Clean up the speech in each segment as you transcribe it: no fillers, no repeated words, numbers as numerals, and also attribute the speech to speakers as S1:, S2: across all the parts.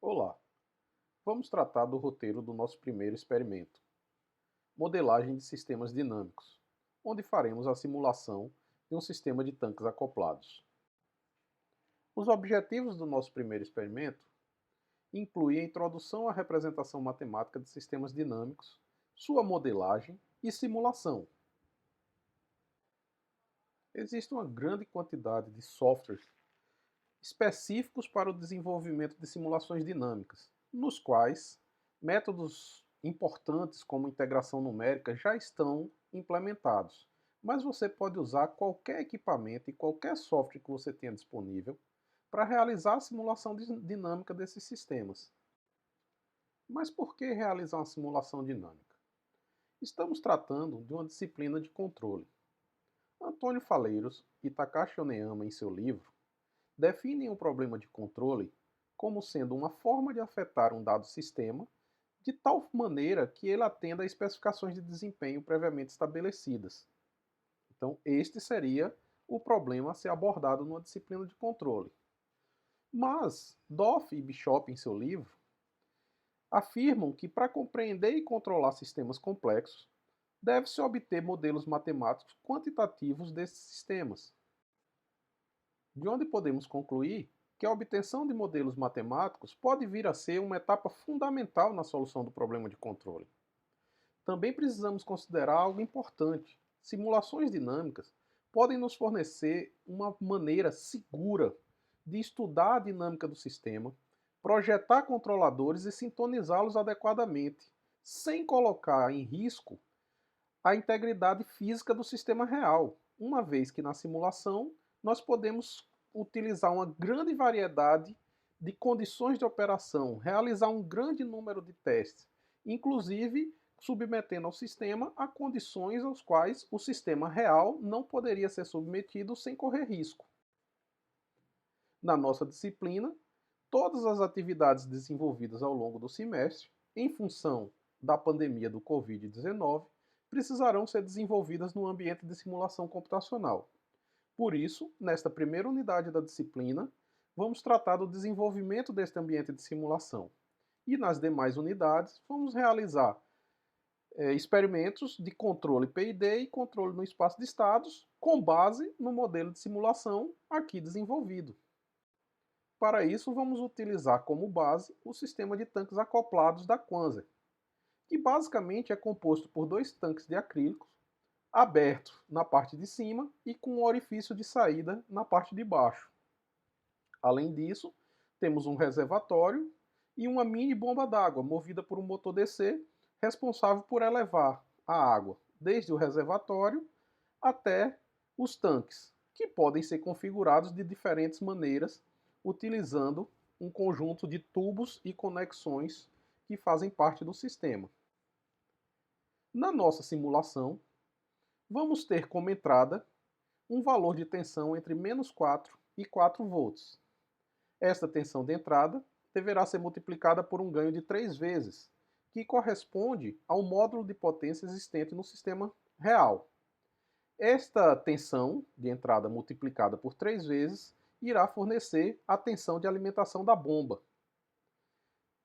S1: Olá, vamos tratar do roteiro do nosso primeiro experimento, modelagem de sistemas dinâmicos, onde faremos a simulação de um sistema de tanques acoplados. Os objetivos do nosso primeiro experimento incluem a introdução à representação matemática de sistemas dinâmicos, sua modelagem e simulação. Existe uma grande quantidade de softwares específicos para o desenvolvimento de simulações dinâmicas, nos quais métodos importantes como integração numérica já estão implementados. Mas você pode usar qualquer equipamento e qualquer software que você tenha disponível para realizar a simulação dinâmica desses sistemas. Mas por que realizar uma simulação dinâmica? Estamos tratando de uma disciplina de controle. Antônio Faleiros e Takashi Oneyama, em seu livro, definem o problema de controle como sendo uma forma de afetar um dado sistema de tal maneira que ele atenda a especificações de desempenho previamente estabelecidas. Então, este seria o problema a ser abordado numa disciplina de controle. Mas Doff e Bishop, em seu livro, afirmam que para compreender e controlar sistemas complexos, deve-se obter modelos matemáticos quantitativos desses sistemas, de onde podemos concluir que a obtenção de modelos matemáticos pode vir a ser uma etapa fundamental na solução do problema de controle. Também precisamos considerar algo importante. Simulações dinâmicas podem nos fornecer uma maneira segura de estudar a dinâmica do sistema, projetar controladores e sintonizá-los adequadamente, sem colocar em risco a integridade física do sistema real, uma vez que na simulação nós podemos utilizar uma grande variedade de condições de operação, realizar um grande número de testes, inclusive submetendo ao sistema a condições aos quais o sistema real não poderia ser submetido sem correr risco. Na nossa disciplina, todas as atividades desenvolvidas ao longo do semestre, em função da pandemia do Covid-19, precisarão ser desenvolvidas no ambiente de simulação computacional. Por isso, nesta primeira unidade da disciplina, vamos tratar do desenvolvimento deste ambiente de simulação. E nas demais unidades, vamos realizar experimentos de controle PID e controle no espaço de estados, com base no modelo de simulação aqui desenvolvido. Para isso, vamos utilizar como base o sistema de tanques acoplados da Quanser, que basicamente é composto por dois tanques de acrílicos, abertos na parte de cima e com um orifício de saída na parte de baixo. Além disso, temos um reservatório e uma mini bomba d'água movida por um motor DC responsável por elevar a água desde o reservatório até os tanques, que podem ser configurados de diferentes maneiras utilizando um conjunto de tubos e conexões que fazem parte do sistema. Na nossa simulação, vamos ter como entrada um valor de tensão entre -4 e 4 volts. Esta tensão de entrada deverá ser multiplicada por um ganho de 3 vezes, que corresponde ao módulo de potência existente no sistema real. Esta tensão de entrada multiplicada por 3 vezes irá fornecer a tensão de alimentação da bomba.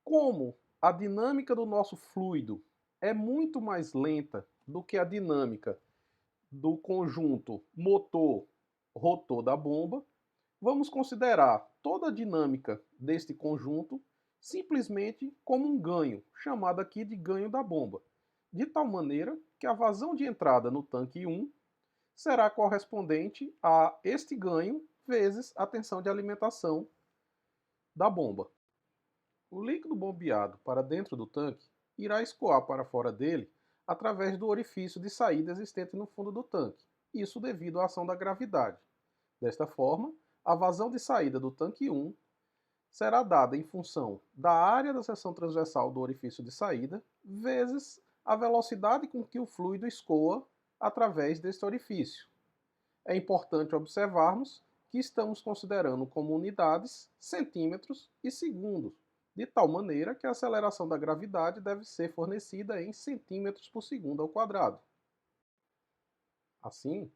S1: Como a dinâmica do nosso fluido é muito mais lenta do que a dinâmica do conjunto motor-rotor da bomba, vamos considerar toda a dinâmica deste conjunto simplesmente como um ganho, chamado aqui de ganho da bomba, de tal maneira que a vazão de entrada no tanque 1 será correspondente a este ganho vezes a tensão de alimentação da bomba. O líquido bombeado para dentro do tanque irá escoar para fora dele através do orifício de saída existente no fundo do tanque, isso devido à ação da gravidade. Desta forma, a vazão de saída do tanque 1 será dada em função da área da seção transversal do orifício de saída vezes a velocidade com que o fluido escoa através deste orifício. É importante observarmos que estamos considerando como unidades centímetros e segundos, de tal maneira que a aceleração da gravidade deve ser fornecida em centímetros por segundo ao quadrado. Assim,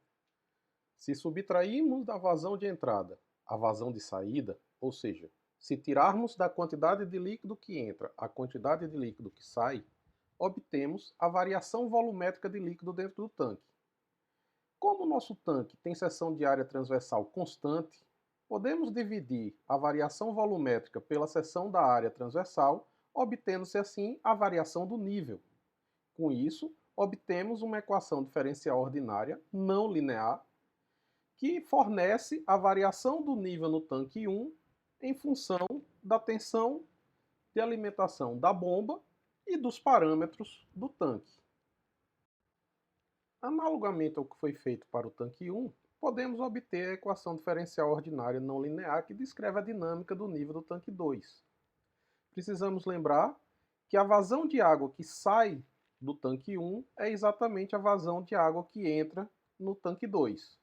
S1: se subtrairmos da vazão de entrada a vazão de saída, ou seja, Se tirarmos da quantidade de líquido que entra a quantidade de líquido que sai, obtemos a variação volumétrica de líquido dentro do tanque. Como o nosso tanque tem seção de área transversal constante, podemos dividir a variação volumétrica pela seção da área transversal, obtendo-se assim a variação do nível. Com isso, obtemos uma equação diferencial ordinária não linear que fornece a variação do nível no tanque 1 em função da tensão de alimentação da bomba e dos parâmetros do tanque. Analogamente ao que foi feito para o tanque 1, podemos obter a equação diferencial ordinária não linear que descreve a dinâmica do nível do tanque 2. Precisamos lembrar que a vazão de água que sai do tanque 1 é exatamente a vazão de água que entra no tanque 2.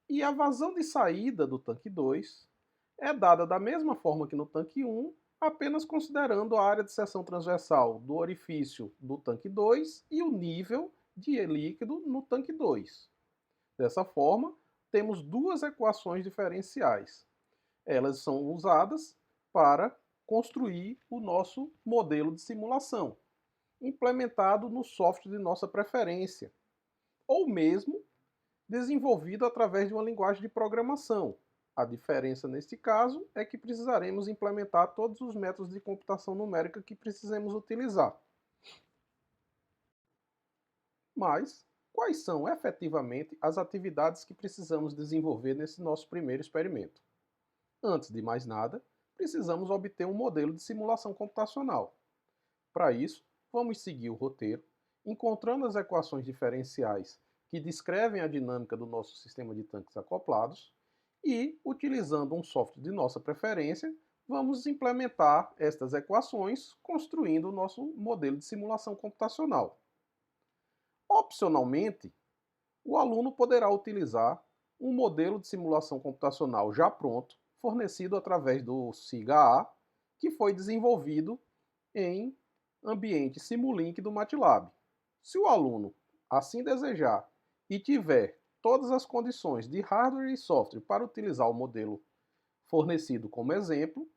S1: E a vazão de saída do tanque 2 é dada da mesma forma que no tanque 1, apenas considerando a área de seção transversal do orifício do tanque 2 e o nível de líquido no tanque 2. Dessa forma, temos duas equações diferenciais. Elas são usadas para construir o nosso modelo de simulação, implementado no software de nossa preferência, ou mesmo desenvolvido através de uma linguagem de programação. A diferença neste caso é que precisaremos implementar todos os métodos de computação numérica que precisemos utilizar. Mas, quais são efetivamente as atividades que precisamos desenvolver nesse nosso primeiro experimento? Antes de mais nada, precisamos obter um modelo de simulação computacional. Para isso, vamos seguir o roteiro, encontrando as equações diferenciais que descrevem a dinâmica do nosso sistema de tanques acoplados e, utilizando um software de nossa preferência, vamos implementar estas equações construindo o nosso modelo de simulação computacional. Opcionalmente, o aluno poderá utilizar um modelo de simulação computacional já pronto, fornecido através do SIGA-A, que foi desenvolvido em ambiente Simulink do MATLAB. Se o aluno assim desejar e tiver todas as condições de hardware e software para utilizar o modelo fornecido como exemplo,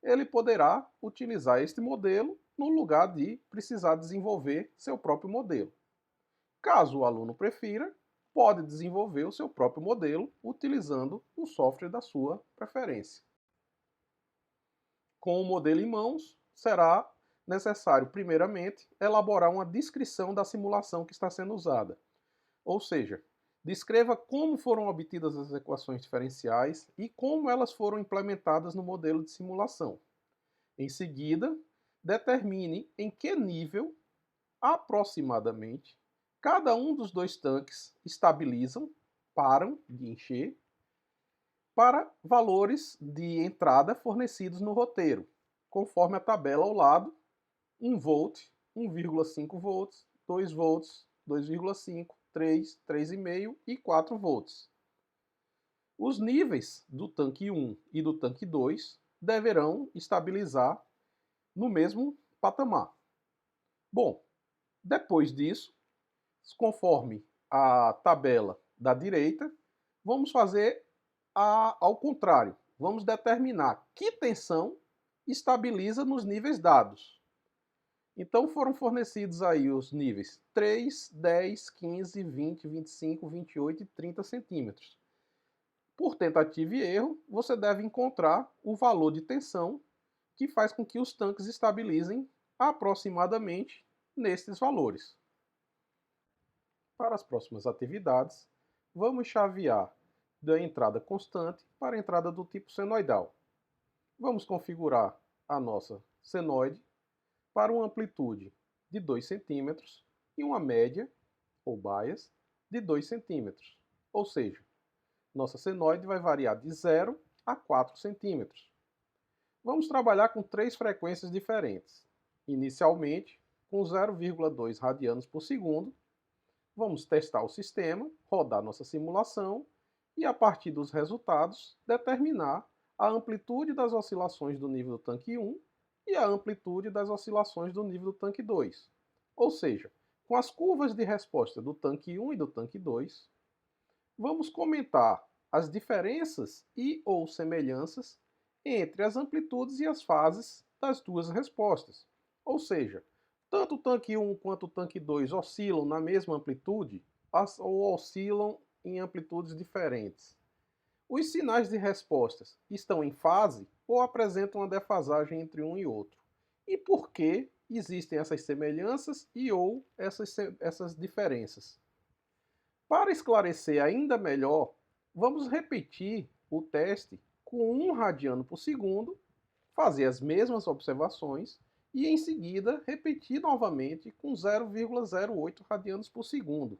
S1: ele poderá utilizar este modelo no lugar de precisar desenvolver seu próprio modelo. Caso o aluno prefira, pode desenvolver o seu próprio modelo utilizando o software da sua preferência. Com o modelo em mãos, será necessário, primeiramente, elaborar uma descrição da simulação que está sendo usada. Ou seja, descreva como foram obtidas as equações diferenciais e como elas foram implementadas no modelo de simulação. Em seguida, determine em que nível, aproximadamente, cada um dos dois tanques estabilizam, param de encher, para valores de entrada fornecidos no roteiro, conforme a tabela ao lado, 1 volt, 1,5 volts, 2 volts, 2,5, 3, 3,5 e 4 volts. Os níveis do tanque 1 e do tanque 2 deverão estabilizar no mesmo patamar. Bom, depois disso, conforme a tabela da direita, vamos fazer ao contrário. Vamos determinar que tensão estabiliza nos níveis dados. Então foram fornecidos aí os níveis 3, 10, 15, 20, 25, 28 e 30 centímetros. Por tentativa e erro, você deve encontrar o valor de tensão que faz com que os tanques estabilizem aproximadamente nestes valores. Para as próximas atividades, vamos chavear da entrada constante para a entrada do tipo senoidal. Vamos configurar a nossa senoide para uma amplitude de 2 cm e uma média, ou bias, de 2 cm. Ou seja, nossa senoide vai variar de 0 a 4 cm. Vamos trabalhar com 3 frequências diferentes. Inicialmente, com 0,2 radianos por segundo, vamos testar o sistema, rodar nossa simulação e, a partir dos resultados, determinar a amplitude das oscilações do nível do tanque 1 e a amplitude das oscilações do nível do tanque 2. Ou seja, com as curvas de resposta do tanque 1 e do tanque 2, vamos comentar as diferenças e ou semelhanças entre as amplitudes e as fases das duas respostas. Ou seja, tanto o tanque 1 quanto o tanque 2 oscilam na mesma amplitude ou oscilam em amplitudes diferentes. Os sinais de respostas estão em fase ou apresentam uma defasagem entre um e outro. E por que existem essas semelhanças e ou essas diferenças? Para esclarecer ainda melhor, vamos repetir o teste com 1 radiano por segundo, fazer as mesmas observações e em seguida repetir novamente com 0,08 radianos por segundo.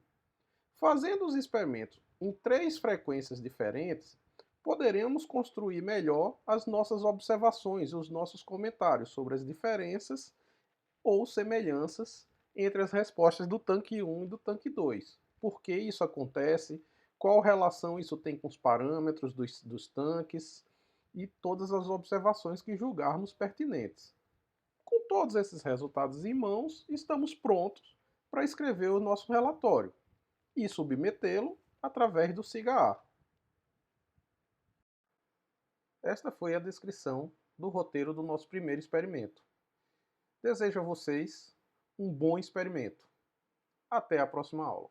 S1: Fazendo os experimentos em 3 frequências diferentes, poderemos construir melhor as nossas observações e os nossos comentários sobre as diferenças ou semelhanças entre as respostas do tanque 1 e do tanque 2. Por que isso acontece? Qual relação isso tem com os parâmetros dos tanques e todas as observações que julgarmos pertinentes. Com todos esses resultados em mãos, estamos prontos para escrever o nosso relatório e submetê-lo através do SIGA-A. Esta foi a descrição do roteiro do nosso primeiro experimento. Desejo a vocês um bom experimento. Até a próxima aula.